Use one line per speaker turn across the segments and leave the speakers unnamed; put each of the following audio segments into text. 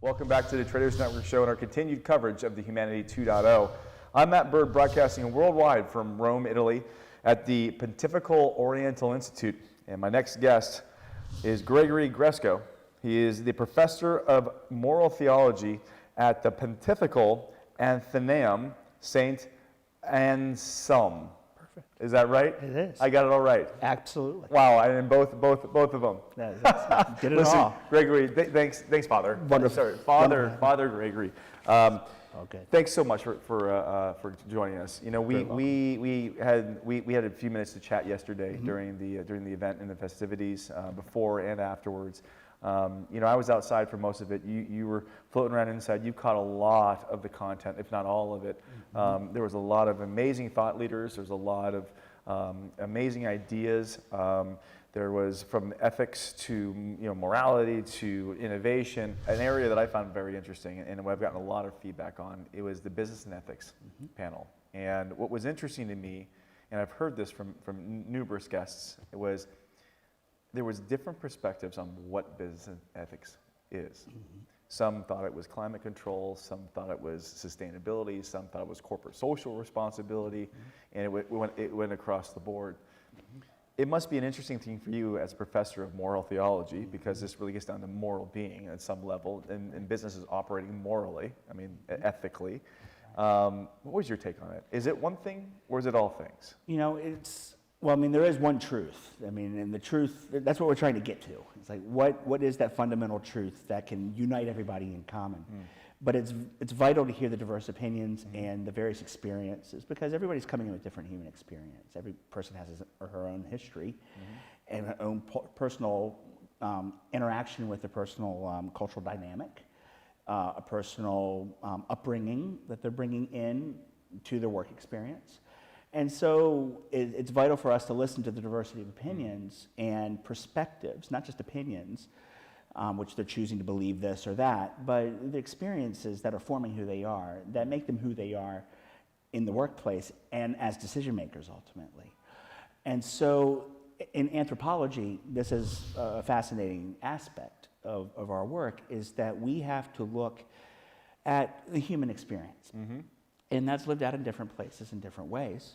Welcome back to the Traders Network Show and our continued coverage of the Humanity 2.0. I'm Matt Bird, broadcasting worldwide from Rome, Italy, at the Pontifical Oriental Institute. And my next guest is Gregory Gresko. He is the professor of moral theology at the Ponitifical Anteneo, St. Anselmo.
Perfect.
Is that right?
It is.
I got it all right.
Absolutely.
Wow, and both of them.
Did it
Listen,
all.
Gregory, thanks, Father.
Wonderful.
Sorry, Father Gregory.
Okay.
Thanks so much for joining us. You know, we had a few minutes to chat yesterday during the event and the festivities, before and afterwards. You know, I was outside for most of it. You were floating around inside. You caught a lot of the content, if not all of it. There was a lot of amazing thought leaders. There's a lot of amazing ideas. There was from ethics to morality to innovation, an area that I found very interesting and what I've gotten a lot of feedback on. It was the business and ethics panel. And what was interesting to me, and I've heard this from numerous guests, there was different perspectives on what business and ethics is. Some thought it was climate control, some thought it was sustainability, some thought it was corporate social responsibility, and it went across the board. It must be an interesting thing for you as a professor of moral theology, because this really gets down to moral being at some level, and businesses operating morally, I mean, ethically. What was your take on it? Is it one thing, or is it all things?
You know, well, I mean, there is one truth. I mean, and the truth, that's what we're trying to get to. It's like, what is that fundamental truth that can unite everybody in common? But it's vital to hear the diverse opinions and the various experiences, because everybody's coming in with different human experience. Every person has his or her own history and her own personal interaction with the personal cultural dynamic, a personal upbringing that they're bringing in to their work experience. And so it's vital for us to listen to the diversity of opinions and perspectives, not just opinions, which they're choosing to believe this or that, but the experiences that are forming who they are, that make them who they are in the workplace and as decision makers ultimately. And so in anthropology, this is a fascinating aspect of our work, is that we have to look at the human experience. And that's lived out in different places in different ways.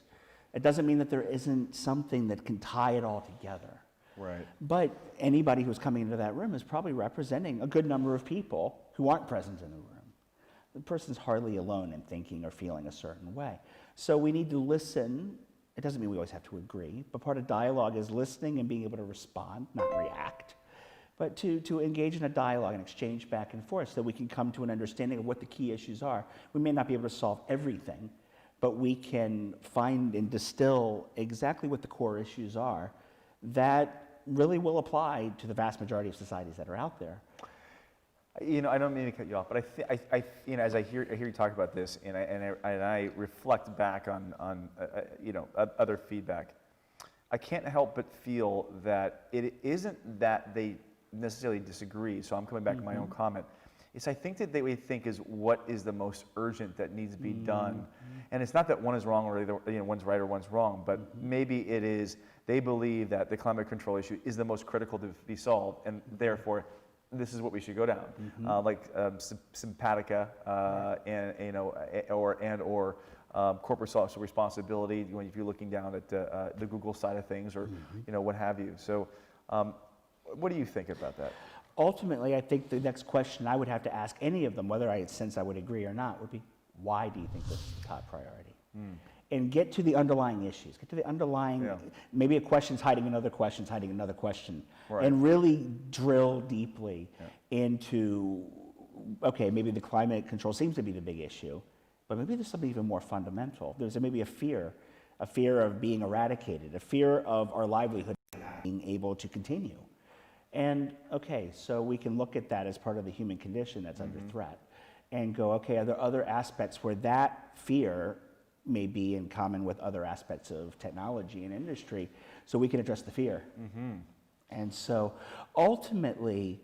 It doesn't mean that there isn't something that can tie it all together.
Right.
But anybody who's coming into that room is probably representing a good number of people who aren't present in the room. The person's hardly alone in thinking or feeling a certain way. So we need to listen. It doesn't mean we always have to agree, but part of dialogue is listening and being able to respond, not react, but to engage in a dialogue and exchange back and forth so we can come to an understanding of what the key issues are. We may not be able to solve everything, but we can find and distill exactly what the core issues are that really will apply to the vast majority of societies that are out there.
You know, I don't mean to cut you off, but I you know, as I hear you talk about this, and I reflect back on you know, other feedback, I can't help but feel that it isn't that they necessarily disagree. So I'm coming back to my own comment. I think that they would think is what is the most urgent that needs to be done, and it's not that one is wrong or one's right or one's wrong, but maybe it is they believe that the climate control issue is the most critical to be solved, and therefore this is what we should go down, like simpatica, and or corporate social responsibility. If you're looking down at the Google side of things, or what have you. So, what do you think about that?
Ultimately, I think the next question I would have to ask any of them, whether I would agree or not, would be, why do you think this is the top priority? And get to the underlying issues. Get to the underlying, maybe a question's hiding another question's hiding another question. Right. And really drill deeply into, okay, maybe the climate control seems to be the big issue, but maybe there's something even more fundamental. There's maybe a fear of being eradicated, a fear of our livelihood being able to continue. And okay, so we can look at that as part of the human condition that's under threat and go, okay, are there other aspects where that fear may be in common with other aspects of technology and industry, so we can address the fear? And so ultimately,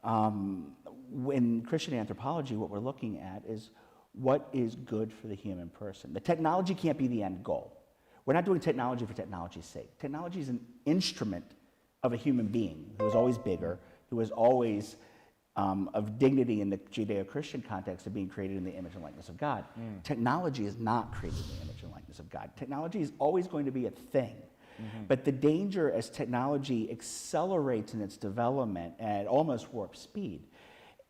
in Christian anthropology, what we're looking at is what is good for the human person. The technology can't be the end goal. We're not doing technology for technology's sake. Technology is an instrument of a human being who is always bigger, who is always of dignity in the Judeo-Christian context of being created in the image and likeness of God. Technology is not created in the image and likeness of God. Technology is always going to be a thing. But the danger as technology accelerates in its development at almost warp speed,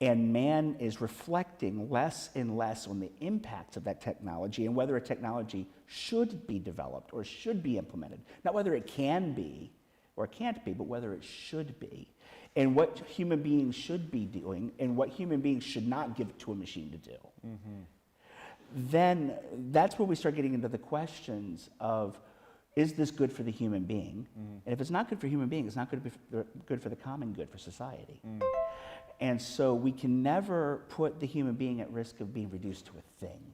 and man is reflecting less and less on the impacts of that technology and whether a technology should be developed or should be implemented. Not whether it can be or can't be, but whether it should be. And what human beings should be doing and what human beings should not give to a machine to do. Then that's where we start getting into the questions of, is this good for the human being? And if it's not good for human beings, it's not good for the common good for society. And so we can never put the human being at risk of being reduced to a thing.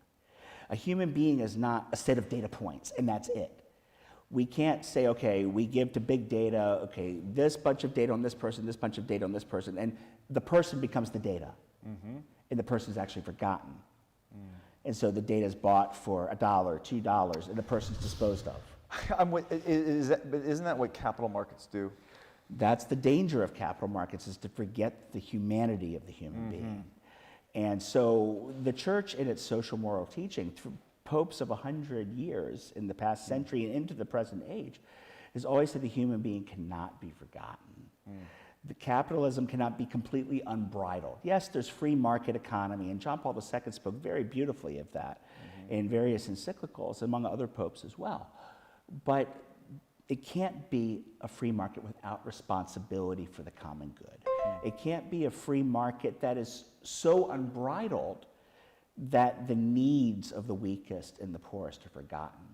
A human being is not a set of data points, and that's it. We can't say, okay, we give to big data, okay, this bunch of data on this person, this bunch of data on this person, and the person becomes the data, and the person is actually forgotten. And so the data is bought for $1, $2, and the person's disposed of.
Isn't that what capital markets do?
That's the danger of capital markets, is to forget the humanity of the human being. And so the church in its social moral teaching, through popes of 100 years in the past century and into the present age, has always said the human being cannot be forgotten. The capitalism cannot be completely unbridled. Yes, there's free market economy, and John Paul II spoke very beautifully of that in various encyclicals, among other popes as well. But it can't be a free market without responsibility for the common good. It can't be a free market that is so unbridled that the needs of the weakest and the poorest are forgotten.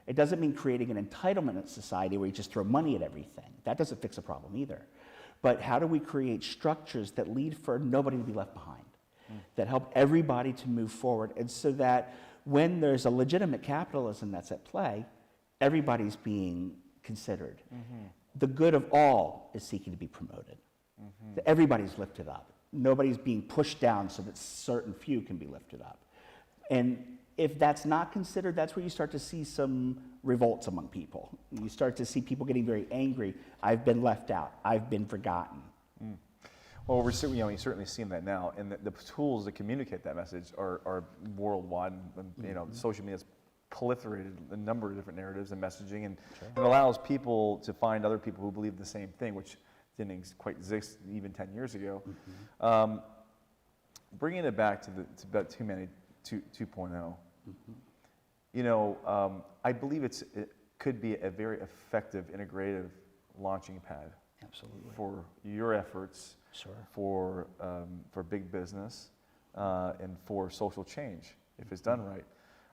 It doesn't mean creating an entitlement society where you just throw money at everything. That doesn't fix a problem either. But how do we create structures that lead for nobody to be left behind, that help everybody to move forward, and so that when there's a legitimate capitalism that's at play, everybody's being considered. The good of all is seeking to be promoted. That everybody's lifted up. Nobody's being pushed down so that certain few can be lifted up. And if that's not considered, that's where you start to see some revolts among people. You start to see people getting very angry. I've been left out. I've been forgotten.
Well, we've certainly seen that now, and the tools to communicate that message are worldwide. And, social media's proliferated a number of different narratives and messaging, and it allows people to find other people who believe the same thing, which didn't quite exist even 10 years ago. Bringing it back to about Humanity 2.0, I believe it could be a very effective, integrative launching pad.
Absolutely.
For your efforts, for big business, and for social change, if it's done right.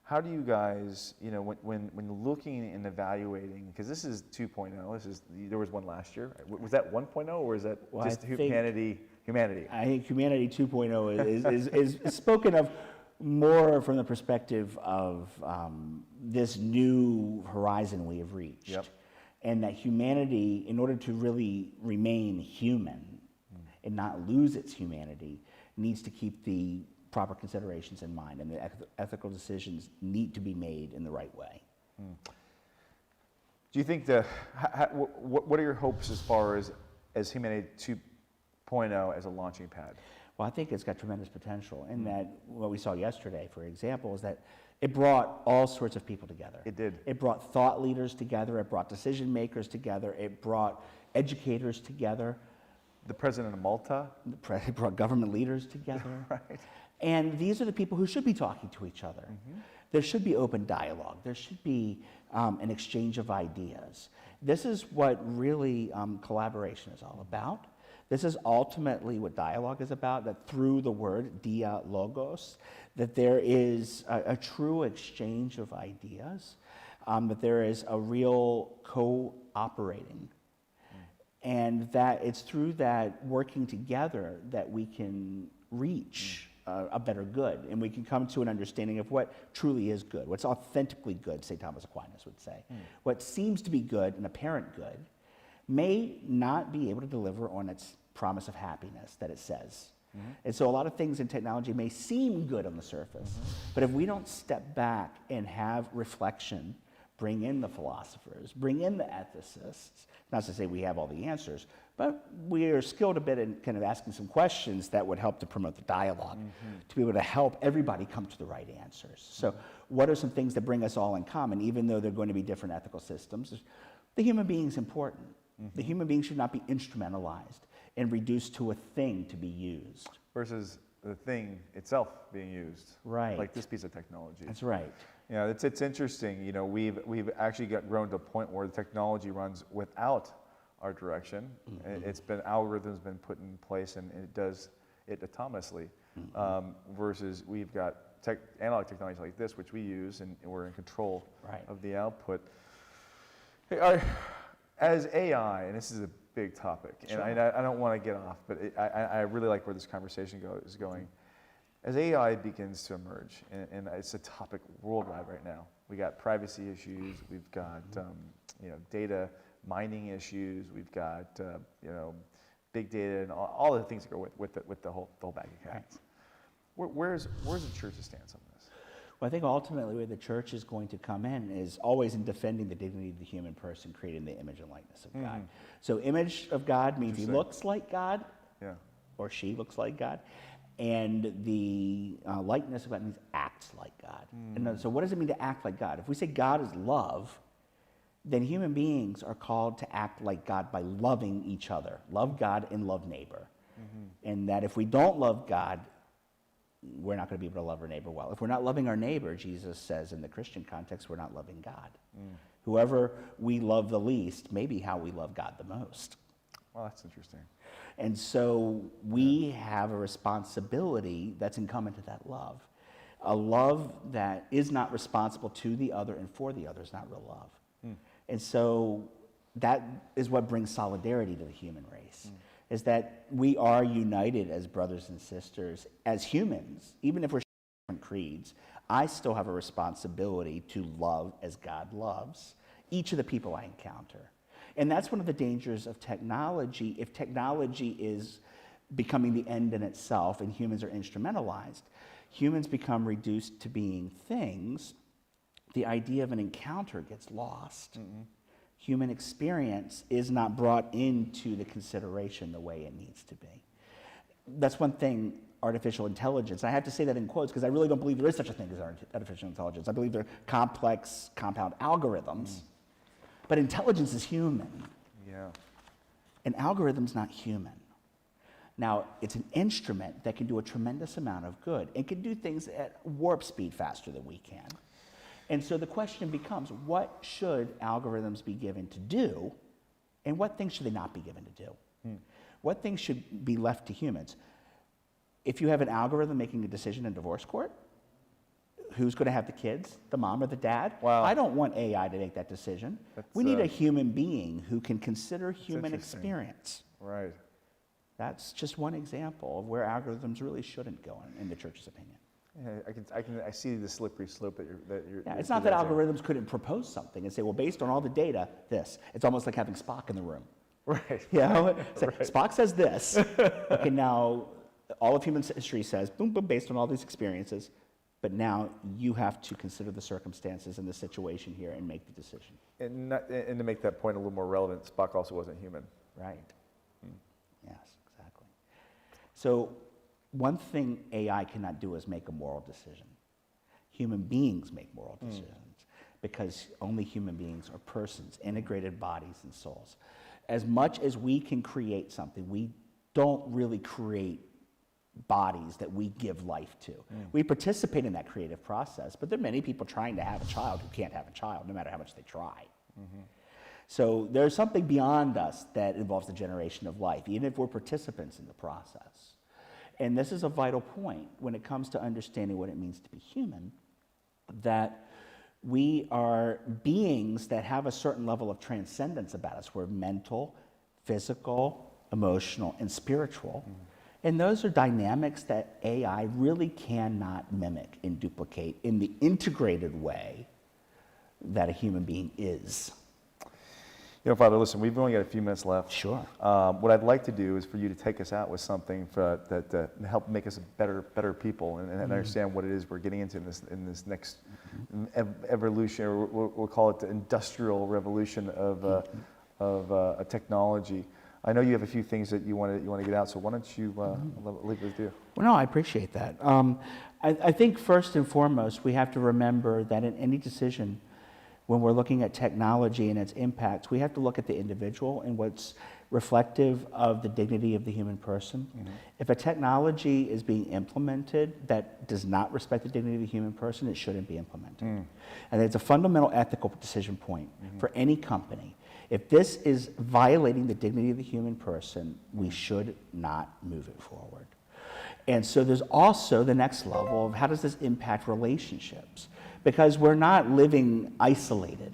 How do you guys, when looking and evaluating, because this is 2.0, there was one last year. Was that 1.0 or is that just humanity?
I think Humanity 2.0 is spoken of more from the perspective of this new horizon we have reached. And that humanity, in order to really remain human and not lose its humanity, needs to keep the proper considerations in mind, and the ethical decisions need to be made in the right way.
Do you think what are your hopes as far as Humanity 2.0 as a launching pad?
Well, I think it's got tremendous potential in that what we saw yesterday, for example, is that it brought all sorts of people together.
It did.
It brought thought leaders together. It brought decision makers together. It brought educators together.
The president of Malta.
It brought government leaders together.
Right.
And these are the people who should be talking to each other. There should be open dialogue. There should be an exchange of ideas. This is what really collaboration is all about. This is ultimately what dialogue is about, that through the word dialogos, that there is a true exchange of ideas, that there is a real cooperating, and that it's through that working together that we can reach a better good, and we can come to an understanding of what truly is good, what's authentically good, St. Thomas Aquinas would say. What seems to be good, an apparent good, may not be able to deliver on its promise of happiness that it says. And so a lot of things in technology may seem good on the surface, but if we don't step back and have reflection, bring in the philosophers, bring in the ethicists. Not to say we have all the answers, but we are skilled a bit in kind of asking some questions that would help to promote the dialogue, to be able to help everybody come to the right answers. So what are some things that bring us all in common, even though they're going to be different ethical systems? The human being is important. The human being should not be instrumentalized and reduced to a thing to be used.
Versus the thing itself being used.
Right.
Like this piece of technology.
That's right.
Yeah, it's interesting. You know, we've actually grown to a point where the technology runs without our direction. It's been algorithms been put in place, and it does it autonomously. Versus we've got analog technology like this, which we use, and we're in control of the output. Hey, as AI, and this is a big topic, and I don't want to get off, but I really like where this conversation is going. As AI begins to emerge, and it's a topic worldwide right now, we got privacy issues, we've got data mining issues, we've got big data, and all the things that go with the whole bag of cats. Where's the church's stance on this?
Well, I think ultimately where the church is going to come in is always in defending the dignity of the human person, creating the image and likeness of God. So image of God means he looks like God, or she looks like God. And the likeness of God means acts like God. And so what does it mean to act like God? If we say God is love, then human beings are called to act like God by loving each other. Love God and love neighbor. And that if we don't love God, we're not going to be able to love our neighbor well. If we're not loving our neighbor, Jesus says in the Christian context, we're not loving God. Whoever we love the least may be how we love God the most.
Well, that's interesting.
And so we have a responsibility that's incumbent to that love. A love that is not responsible to the other and for the other is not real love. And so that is what brings solidarity to the human race, is that we are united as brothers and sisters, as humans. Even if we're different creeds, I still have a responsibility to love as God loves each of the people I encounter. And that's one of the dangers of technology. If technology is becoming the end in itself and humans are instrumentalized, humans become reduced to being things. The idea of an encounter gets lost. Human experience is not brought into the consideration the way it needs to be. That's one thing, artificial intelligence. I have to say that in quotes because I really don't believe there is such a thing as artificial intelligence. I believe they're complex, compound algorithms. But intelligence is human. An algorithm's not human. Now, it's an instrument that can do a tremendous amount of good and can do things at warp speed faster than we can. And so the question becomes, what should algorithms be given to do, and what things should they not be given to do? What things should be left to humans? If you have an algorithm making a decision in divorce court, who's going to have the kids, the mom or the dad?
Wow.
I don't want AI to make that decision. We need a human being who can consider human experience.
Right.
That's just one example of where algorithms really shouldn't go in the church's opinion.
Yeah, I see the slippery slope that you're.
Yeah, it's not that algorithms couldn't propose something and say, well, based on all the data, this. It's almost like having Spock in the room.
Right.
You know? Spock says this. Okay, now all of human history says, boom, boom, based on all these experiences. But now you have to consider the circumstances and the situation here and make the decision.
And to make that point a little more relevant, Spock also wasn't human.
Right. Yes, exactly. So one thing AI cannot do is make a moral decision. Human beings make moral decisions because only human beings are persons, integrated bodies and souls. As much as we can create something, we don't really create bodies that we give life to. We participate in that creative process, but there are many people trying to have a child who can't have a child, no matter how much they try. So there's something beyond us that involves the generation of life, even if we're participants in the process. And this is a vital point when it comes to understanding what it means to be human, that we are beings that have a certain level of transcendence about us. We're mental, physical, emotional, and spiritual. And those are dynamics that AI really cannot mimic and duplicate in the integrated way that a human being is.
Father, listen, we've only got a few minutes left.
Sure.
What I'd like to do is for you to take us out with something that help make us better people and understand what it is we're getting into in this next evolution, or we'll call it the industrial revolution of a technology. I know you have a few things that you want to get out, so why don't you leave it with you?
Well, no, I appreciate that. I think first and foremost, we have to remember that in any decision, when we're looking at technology and its impacts, we have to look at the individual and what's reflective of the dignity of the human person. If a technology is being implemented that does not respect the dignity of the human person, it shouldn't be implemented. And it's a fundamental ethical decision point for any company. If this is violating the dignity of the human person, we should not move it forward. And so there's also the next level of how does this impact relationships? Because we're not living isolated.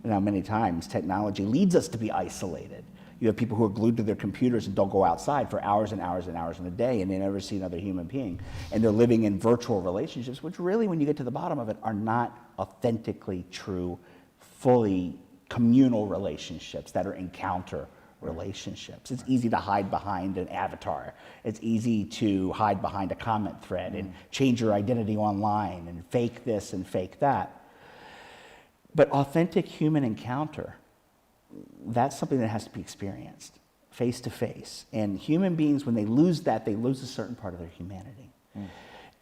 Now, many times technology leads us to be isolated. You have people who are glued to their computers and don't go outside for hours and hours and hours in a day, and they never see another human being. And they're living in virtual relationships, which really, when you get to the bottom of it, are not authentically true, fully communal relationships that are encounter relationships. It's easy to hide behind an avatar. It's easy to hide behind a comment thread and change your identity online and fake this and fake that. But authentic human encounter, that's something that has to be experienced face to face. And human beings, when they lose that, they lose a certain part of their humanity.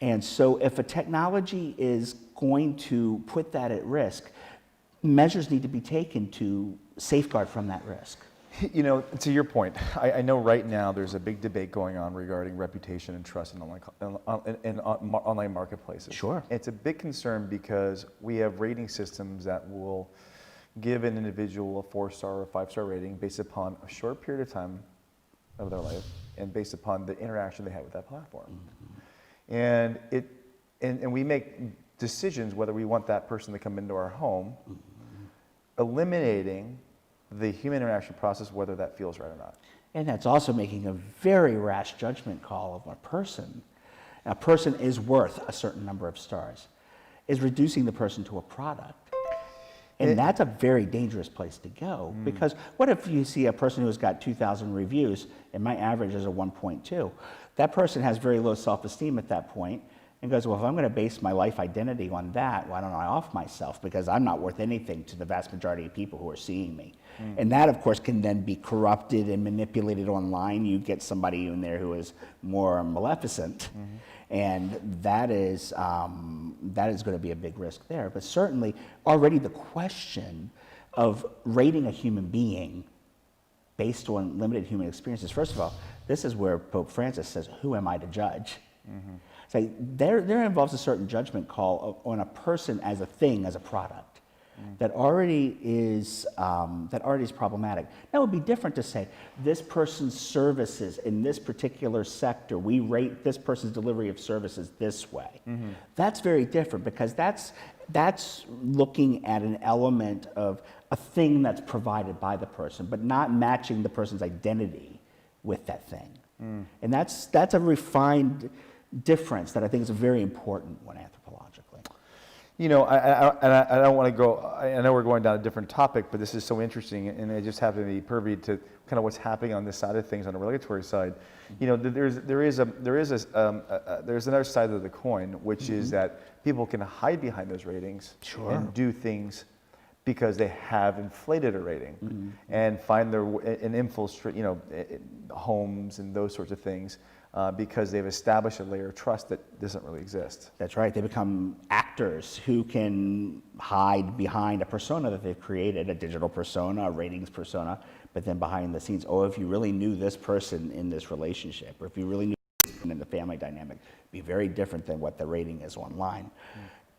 And so if a technology is going to put that at risk, measures need to be taken to safeguard from that risk.
To your point, I know right now there's a big debate going on regarding reputation and trust in online marketplaces.
Sure.
It's a big concern because we have rating systems that will give an individual a 4-star or 5-star rating based upon a short period of time of their life and based upon the interaction they had with that platform. And we make decisions whether we want that person to come into our home, eliminating the human interaction process, whether that feels right or not.
And that's also making a very rash judgment call of a person. A person is worth a certain number of stars, is reducing the person to a product. And that's a very dangerous place to go, because what if you see a person who's got 2,000 reviews and my average is a 1.2? That person has very low self-esteem at that point and goes, well, if I'm going to base my life identity on that, why don't I off myself? Because I'm not worth anything to the vast majority of people who are seeing me. And that, of course, can then be corrupted and manipulated online. You get somebody in there who is more maleficent, and that is going to be a big risk there. But certainly, already the question of rating a human being based on limited human experiences, first of all, this is where Pope Francis says, who am I to judge? So there involves a certain judgment call on a person as a thing, as a product, that already is problematic. That would be different to say this person's services in this particular sector, we rate this person's delivery of services this way. That's very different, because that's looking at an element of a thing that's provided by the person, but not matching the person's identity with that thing. And that's a refined difference that I think is a very important one anthropologically.
I don't want to go, I know we're going down a different topic, but this is so interesting, and I just happen to be privy to kind of what's happening on this side of things on the regulatory side. There's another side of the coin, which is that people can hide behind those ratings and do things because they have inflated a rating and find and infiltrate, homes and those sorts of things. Because they've established a layer of trust that doesn't really exist.
That's right. They become actors who can hide behind a persona that they've created, a digital persona, a ratings persona, but then behind the scenes, if you really knew this person in this relationship, or if you really knew this person in the family dynamic, it'd be very different than what the rating is online.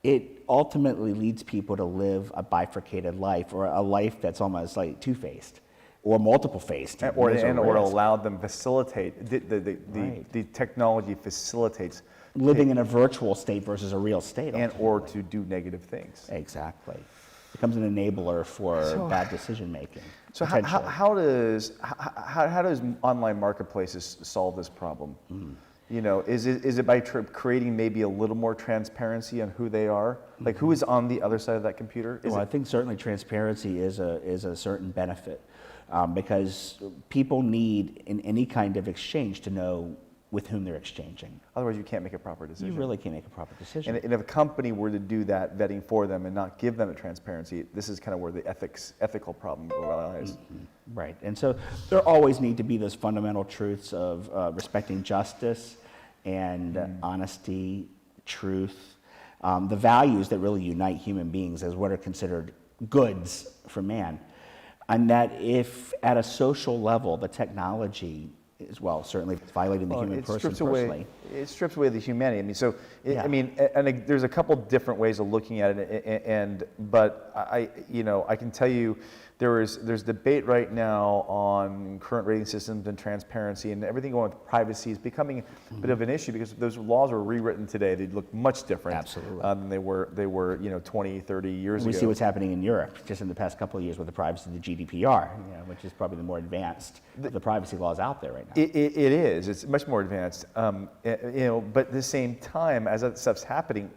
It ultimately leads people to live a bifurcated life, or a life that's almost like two-faced. Or multiple-faced.
Or allow them facilitate, the technology facilitates
living in a virtual state versus a real state.
Or to do negative things.
Exactly. Becomes an enabler for bad decision-making.
So how does online marketplaces solve this problem? You know, is it by creating maybe a little more transparency on who they are? Like who is on the other side of that computer?
Well, I think certainly transparency is a certain benefit because people need in any kind of exchange to know with whom they're exchanging.
Otherwise, you can't make a proper decision.
You really can't make a proper decision.
And if a company were to do that vetting for them and not give them the transparency, this is kind of where the ethical problem lies.
Right, and so there always need to be those fundamental truths of respecting justice and honesty, truth, the values that really unite human beings as what are considered goods for man. And that if at a social level the technology is, well, certainly violating the human person personally.
It strips away the humanity. I mean, so, I mean, and there's a couple different ways of looking at it, but I can tell you, there's debate right now on current rating systems and transparency, and everything going with privacy is becoming a bit of an issue because if those laws were rewritten today, they'd look much different.
Absolutely.
Than they were 20, 30 years ago.
We see what's happening in Europe just in the past couple of years with the privacy of the GDPR, which is probably the more advanced of the privacy laws out there right now.
It is. It's much more advanced. But at the same time, as that stuff's happening,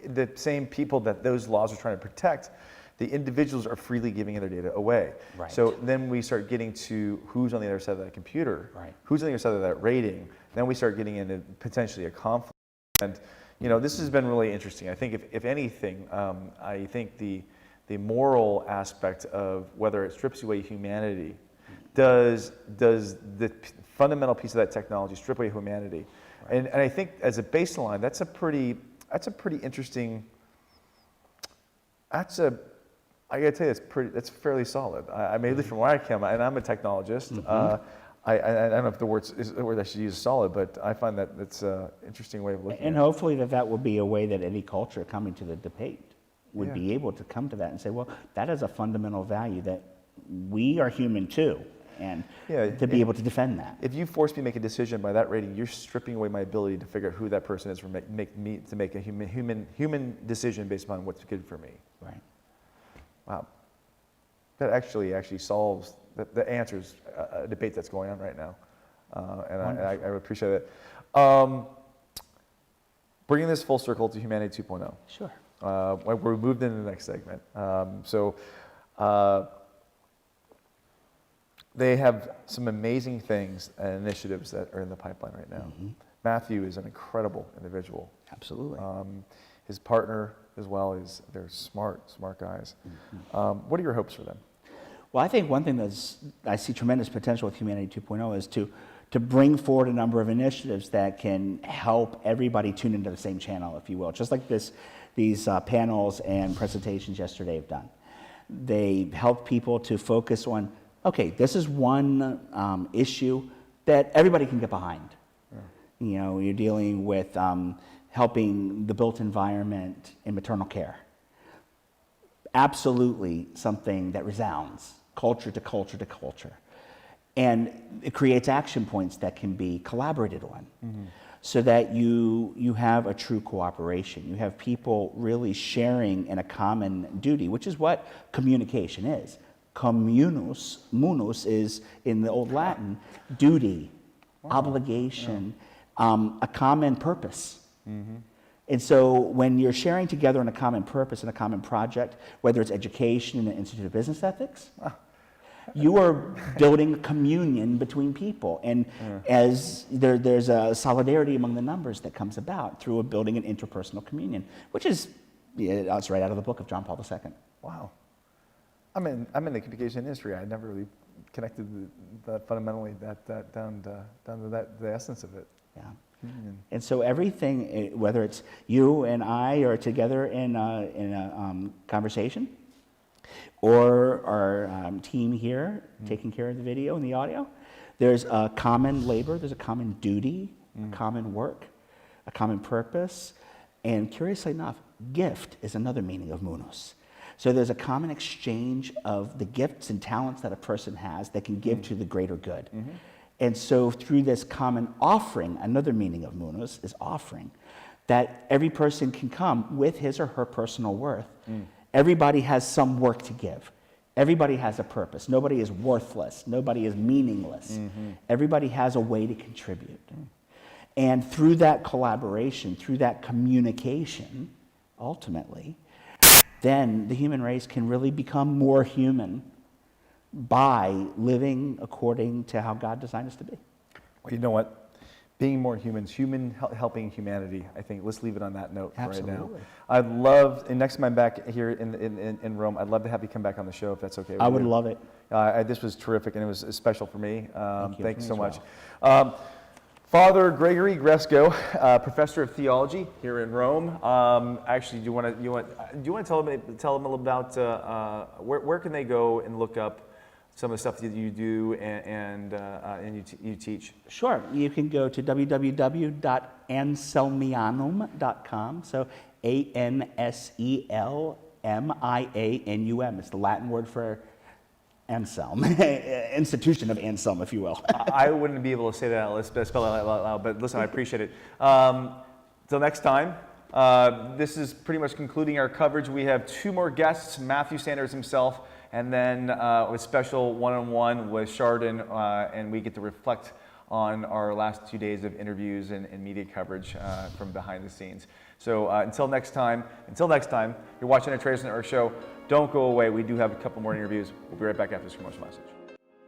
the same people that those laws are trying to protect, the individuals are freely giving their data away.
Right.
So then we start getting to who's on the other side of that computer,
right.
Who's on the other side of that rating. Then we start getting into potentially a conflict. And this has been really interesting. I think if anything, I think the moral aspect of whether it strips away humanity, does the fundamental piece of that technology strip away humanity? Right. And I think as a baseline, that's a pretty interesting. I got to tell you, that's fairly solid. I mean, at least from where I come, and I'm a technologist. I don't know if the word I should use is solid, but I find that it's an interesting way of looking at it.
And hopefully that will be a way that any culture coming to the debate would be able to come to that and say, well, that is a fundamental value that we are human too, and to be able to defend that.
If you force me to make a decision by that rating, you're stripping away my ability to figure out who that person is, to make a human decision based upon what's good for me.
Right. Wow.
That actually solves, that answers a debate that's going on right now. And I appreciate it. Bringing this full circle to Humanity 2.0.
Sure.
We're moved into the next segment. They have some amazing things and initiatives that are in the pipeline right now. Matthew is an incredible individual.
Absolutely.
His partner as well, they're smart guys. What are your hopes for them?
Well, I think one thing I see tremendous potential with Humanity 2.0 is to bring forward a number of initiatives that can help everybody tune into the same channel, if you will, just like these panels and presentations yesterday have done. They help people to focus on, okay, this is one issue that everybody can get behind. Yeah. You're dealing with helping the built environment in maternal care. Absolutely something that resounds culture to culture to culture. And it creates action points that can be collaborated on so that you have a true cooperation. You have people really sharing in a common duty, which is what communication is. Communus, munus is in the Old Latin, duty, obligation, a common purpose. And so when you're sharing together on a common purpose and a common project, whether it's education in the Institute of Business Ethics, you are building a communion between people. And as there's a solidarity among the numbers that comes about through building an interpersonal communion, which is, it's right out of the book of John Paul II.
Wow. I'm in the communication industry. I never really connected that fundamentally down to the essence of it.
Yeah. And so everything, whether it's you and I are together in a conversation, or our team here taking care of the video and the audio, there's a common labor, there's a common duty, a common work, a common purpose, and curiously enough, gift is another meaning of munus. So there's a common exchange of the gifts and talents that a person has that can give to the greater good. And so through this common offering, another meaning of munus is offering, that every person can come with his or her personal worth. Everybody has some work to give. Everybody has a purpose. Nobody is worthless. Nobody is meaningless. Everybody has a way to contribute. And through that collaboration, through that communication, ultimately, then the human race can really become more human by living according to how God designed us to be.
Well, you know what? Being more humans, helping humanity. I think let's leave it on that note right now.
Absolutely.
I'd love, and next time I'm back here in Rome, I'd love to have you come back on the show if that's okay with you.
I would love it.
This was terrific, and it was special for me. Thank you so much.
Well.
Father Gregory Gresko, professor of theology here in Rome. Actually, do you want to tell them a little about where can they go and look up some of the stuff that you do and you teach?
Sure. You can go to www.anselmianum.com. So ANSELMIANUM. It's the Latin word for Anselm, institution of Anselm, if you will.
I wouldn't be able to say that. Let's spell it out loud. But listen, I appreciate it. Till next time. This is pretty much concluding our coverage. We have 2 more guests: Matthew Sanders himself, and then a special one-on-one with Chardon, and we get to reflect on our last 2 days of interviews and media coverage from behind the scenes. So until next time, you're watching a Trace Network show. Don't go away. We do have a couple more interviews. We'll be right back after this commercial message.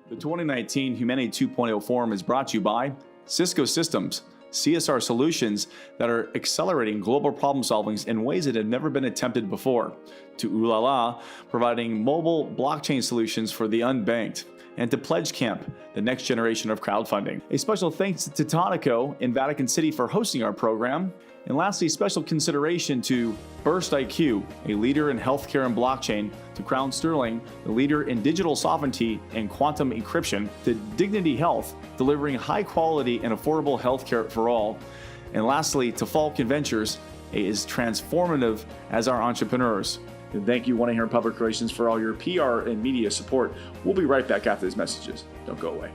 The 2019 Humanity 2.0 Forum is brought to you by Cisco Systems, CSR solutions that are accelerating global problem solvings in ways that have never been attempted before, to Ulala, providing mobile blockchain solutions for the unbanked, and to Pledge Camp, the next generation of crowdfunding. A special thanks to Tonico in Vatican City for hosting our program. And lastly, special consideration to Burst IQ, a leader in healthcare and blockchain, to Crown Sterling, the leader in digital sovereignty and quantum encryption, to Dignity Health, delivering high quality and affordable healthcare for all. And lastly, to Falcon Ventures, as transformative as our entrepreneurs. And thank you, 1-800 Public Relations, for all your PR and media support. We'll be right back after these messages. Don't go away.